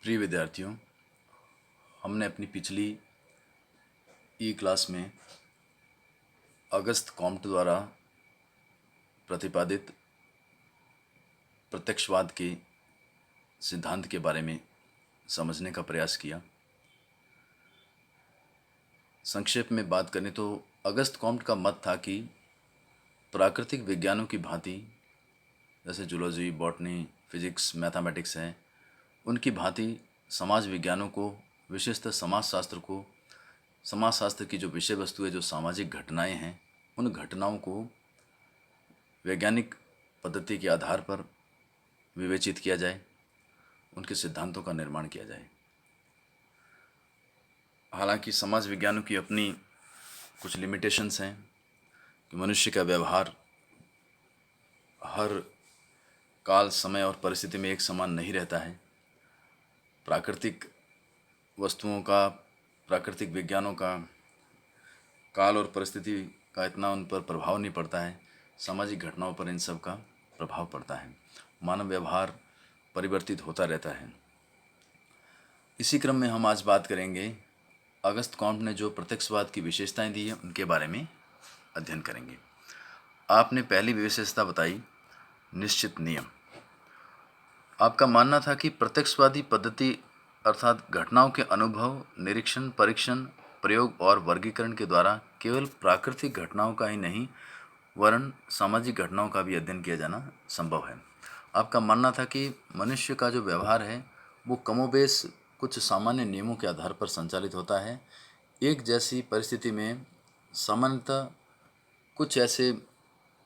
प्रिय विद्यार्थियों, हमने अपनी पिछली ई क्लास में अगस्त कॉम्ट द्वारा प्रतिपादित प्रत्यक्षवाद के सिद्धांत के बारे में समझने का प्रयास किया। संक्षेप में बात करें तो अगस्त कॉम्ट का मत था कि प्राकृतिक विज्ञानों की भांति, जैसे जूलॉजी, बॉटनी, फिजिक्स, मैथमेटिक्स हैं, उनकी भांति समाज विज्ञानों को, विशेषतः समाजशास्त्र की जो विषय वस्तु है, जो सामाजिक घटनाएं हैं, उन घटनाओं को वैज्ञानिक पद्धति के आधार पर विवेचित किया जाए, उनके सिद्धांतों का निर्माण किया जाए। हालांकि समाज विज्ञानों की अपनी कुछ लिमिटेशंस हैं कि मनुष्य का व्यवहार हर काल, समय और परिस्थिति में एक समान नहीं रहता है। प्राकृतिक वस्तुओं का, प्राकृतिक विज्ञानों का काल और परिस्थिति का इतना उन पर प्रभाव नहीं पड़ता है। सामाजिक घटनाओं पर इन सब का प्रभाव पड़ता है। मानव व्यवहार परिवर्तित होता रहता है। इसी क्रम में हम आज बात करेंगे, अगस्त कॉम्ट ने जो प्रत्यक्षवाद की विशेषताएं दी हैं उनके बारे में अध्ययन करेंगे। आपने पहली विशेषता बताई, निश्चित नियम। आपका मानना था कि प्रत्यक्षवादी पद्धति अर्थात घटनाओं के अनुभव, निरीक्षण, परीक्षण, प्रयोग और वर्गीकरण के द्वारा केवल प्राकृतिक घटनाओं का ही नहीं वरन सामाजिक घटनाओं का भी अध्ययन किया जाना संभव है। आपका मानना था कि मनुष्य का जो व्यवहार है वो कमोबेश कुछ सामान्य नियमों के आधार पर संचालित होता है। एक जैसी परिस्थिति में सामान्यतः कुछ ऐसे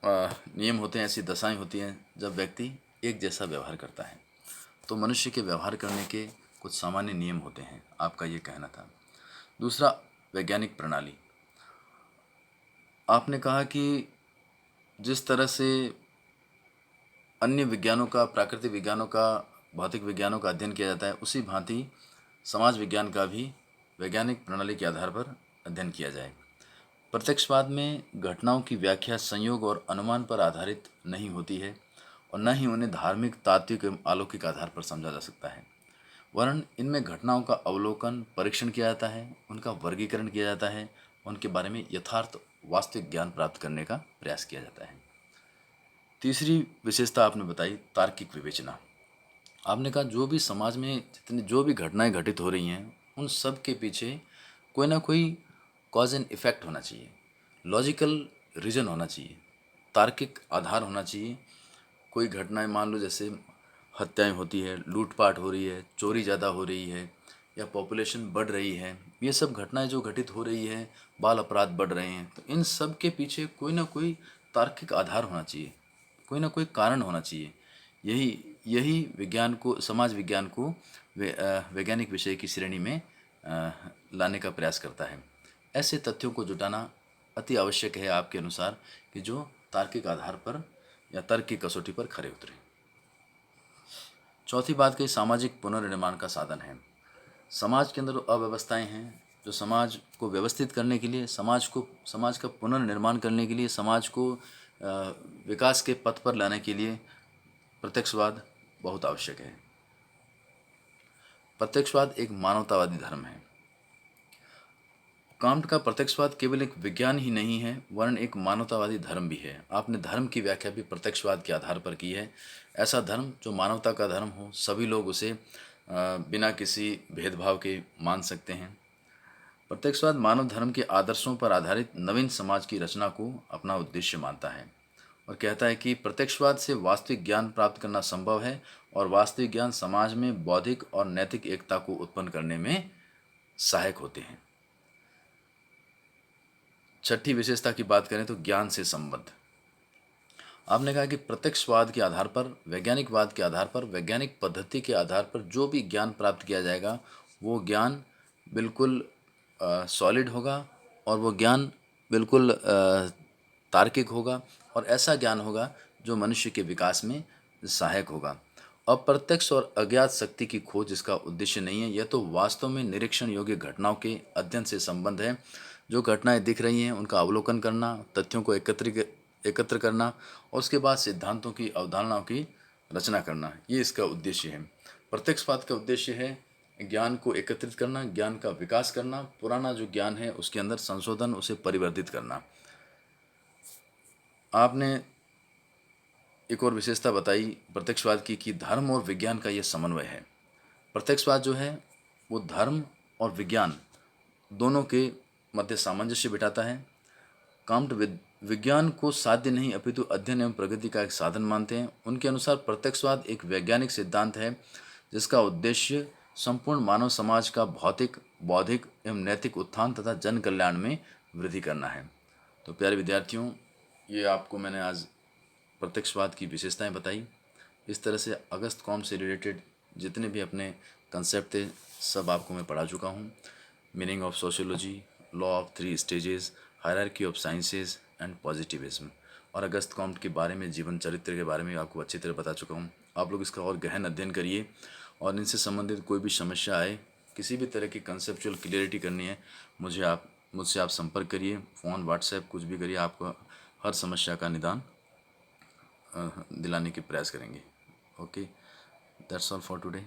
नियम होते हैं, ऐसी दशाएं होती हैं जब व्यक्ति एक जैसा व्यवहार करता है। तो मनुष्य के व्यवहार करने के कुछ सामान्य नियम होते हैं, आपका ये कहना था। दूसरा, वैज्ञानिक प्रणाली। आपने कहा कि जिस तरह से अन्य विज्ञानों का, प्राकृतिक विज्ञानों का, भौतिक विज्ञानों का अध्ययन किया जाता है, उसी भांति समाज विज्ञान का भी वैज्ञानिक प्रणाली के आधार पर अध्ययन किया जाए। प्रत्यक्षवाद में घटनाओं की व्याख्या संयोग और अनुमान पर आधारित नहीं होती है और न ही उन्हें धार्मिक, तात्विक एवं अलौकिक आधार पर समझा जा सकता है, वरन इनमें घटनाओं का अवलोकन, परीक्षण किया जाता है, उनका वर्गीकरण किया जाता है, उनके बारे में यथार्थ वास्तविक ज्ञान प्राप्त करने का प्रयास किया जाता है। तीसरी विशेषता आपने बताई, तार्किक विवेचना। आपने कहा जो भी समाज में जो भी घटनाएं घटित हो रही हैं, उन सब के पीछे कोई ना कोई कॉज एंड इफेक्ट होना चाहिए, लॉजिकल रीजन होना चाहिए, तार्किक आधार होना चाहिए। कोई घटनाएं मान लो जैसे हत्याएं होती है, लूटपाट हो रही है, चोरी ज़्यादा हो रही है या पॉपुलेशन बढ़ रही है, ये सब घटनाएं जो घटित हो रही है, बाल अपराध बढ़ रहे हैं, तो इन सब के पीछे कोई ना कोई तार्किक आधार होना चाहिए, कोई ना कोई कारण होना चाहिए। यही यही विज्ञान को, समाज विज्ञान को वैज्ञानिक विषय की श्रेणी में लाने का प्रयास करता है। ऐसे तथ्यों को जुटाना अति आवश्यक है आपके अनुसार कि जो तार्किक आधार पर या तर्क की कसौटी पर खरे उतरे। चौथी बात कही, सामाजिक पुनर्निर्माण का साधन है। समाज के अंदर अव्यवस्थाएं हैं जो समाज को व्यवस्थित करने के लिए, समाज का पुनर्निर्माण करने के लिए, समाज को विकास के पथ पर लाने के लिए प्रत्यक्षवाद बहुत आवश्यक है। प्रत्यक्षवाद एक मानवतावादी धर्म है। कांट का प्रत्यक्षवाद केवल एक विज्ञान ही नहीं है वरन एक मानवतावादी धर्म भी है। आपने धर्म की व्याख्या भी प्रत्यक्षवाद के आधार पर की है। ऐसा धर्म जो मानवता का धर्म हो, सभी लोग उसे बिना किसी भेदभाव के मान सकते हैं। प्रत्यक्षवाद मानव धर्म के आदर्शों पर आधारित नवीन समाज की रचना को अपना उद्देश्य मानता है और कहता है कि प्रत्यक्षवाद से वास्तविक ज्ञान प्राप्त करना संभव है और वास्तविक ज्ञान समाज में बौद्धिक और नैतिक एकता को उत्पन्न करने में सहायक होते हैं। छठी विशेषता की बात करें तो ज्ञान से संबद्ध। आपने कहा कि प्रत्यक्षवाद के आधार पर, वैज्ञानिकवाद के आधार पर, वैज्ञानिक पद्धति के आधार पर जो भी ज्ञान प्राप्त किया जाएगा वो ज्ञान बिल्कुल सॉलिड होगा और वो ज्ञान बिल्कुल तार्किक होगा और ऐसा ज्ञान होगा जो मनुष्य के विकास में सहायक होगा। अप्रत्यक्ष और अज्ञात शक्ति की खोज इसका उद्देश्य नहीं है, यह तो वास्तव में निरीक्षण योग्य घटनाओं के अध्ययन से संबंध है। जो घटनाएं दिख रही हैं उनका अवलोकन करना, तथ्यों को एकत्र करना और उसके बाद सिद्धांतों की, अवधारणाओं की रचना करना, ये इसका उद्देश्य है। प्रत्यक्षवाद का उद्देश्य है ज्ञान को एकत्रित करना, ज्ञान का विकास करना, पुराना जो ज्ञान है उसके अंदर संशोधन, उसे परिवर्तित करना। आपने एक और विशेषता बताई प्रत्यक्षवाद की कि धर्म और विज्ञान का ये समन्वय है। प्रत्यक्षवाद जो है वो धर्म और विज्ञान दोनों के मध्य सामंजस्य बिठाता है। कांट विज्ञान को साध्य नहीं अपितु अध्ययन एवं प्रगति का एक साधन मानते हैं। उनके अनुसार प्रत्यक्षवाद एक वैज्ञानिक सिद्धांत है जिसका उद्देश्य संपूर्ण मानव समाज का भौतिक, बौद्धिक एवं नैतिक उत्थान तथा जन कल्याण में वृद्धि करना है। तो प्यारे विद्यार्थियों, ये आपको मैंने आज प्रत्यक्षवाद की विशेषताएं बताई। इस तरह से अगस्त कॉम से रिलेटेड जितने भी अपने कंसेप्ट थे सब आपको मैं पढ़ा चुका हूँ। Meaning of sociology, law of 3 stages, hierarchy of sciences and positivism, और अगस्त कॉम्ट के बारे में, जीवन चरित्र के बारे में आपको अच्छी तरह बता चुका हूँ। आप लोग इसका और गहन अध्ययन करिए, और इनसे संबंधित कोई भी समस्या आए, किसी भी तरह की कंसेप्चुअल क्लियरिटी करनी है, मुझसे आप संपर्क करिए, फ़ोन, व्हाट्सएप, कुछ भी करिए। आपको हर समस्या का निदान दिलाने की प्रयास करेंगे। Okay, that's all for today.